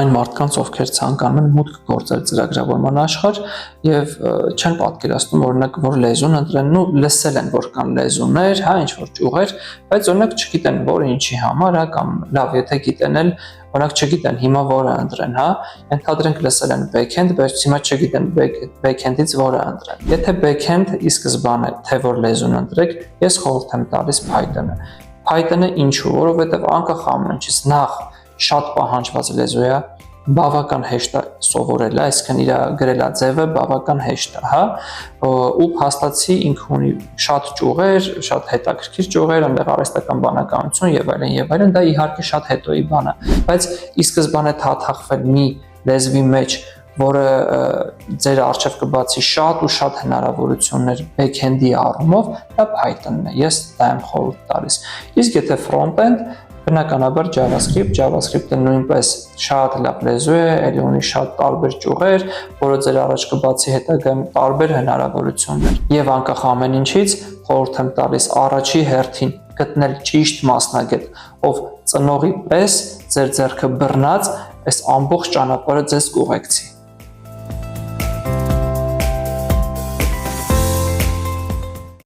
այն մարդկանց, ովքեր ցանկանում են մուտք գործել ծրագրավորման աշխարհ եւ չեն պատկերացնում օրինակ որ լեզուն ընտրեն, լսել են որ կան լեզուներ, հա, ինչ որ ճյուղեր, բայց օրինակ չգիտեն որ ինչի համար, հա, կամ լավ, եթե գիտեն էլ օրինակ չգիտեն հիմա որը ընտրեն, հա, ենթադրենք լսել են backend, բայց հիմա չգիտեն backend-ից որը ընտրեն։ Եթե backend ի սկզբանե թե որ լեզուն ընտրեք, ես խորհուրդ եմ տալիս Python-ը։ Python-ը ինչու, որովհետև անկախ ամեն ինչից նախ շատ պահանջված լեզու է, բավական հեշտ է սովորել, այսինքն իր գրելաձևը բավական հեշտ է, հա, ու փաստացի ինքը ունի շատ ճյուղեր, շատ հետաքրքիր ճյուղեր, այնտեղ արհեստական բանականություն եւ այլն, դա իհարկե շատ հետոյի բան է, բայց ի սկզբանե թաթախվել մի լեզվի մեջ, որը ձեր առջև կբացի շատ ու շատ հնարավորություններ backend-ի առումով, դա Python-ն է, ես դա եմ խորհուրդ տալիս։ Իսկ եթե front-end բնականաբար JavaScript-ը նույնպես շատ լավ լեզու է, ելի ունի շատ տարբեր ճյուղեր, որը ձեր առաջ կբացի հետագայում տարբեր հնարավորություններ։ Եվ անկախ ամեն ինչից խորհուրդ եմ տալիս առաջի հերթին գտնել ճիշտ մասնագետ, ով ծնողի պես ձեր ձեռքը բռնած այս ամբողջ ճանապարհը ձեզ կուղեկցի։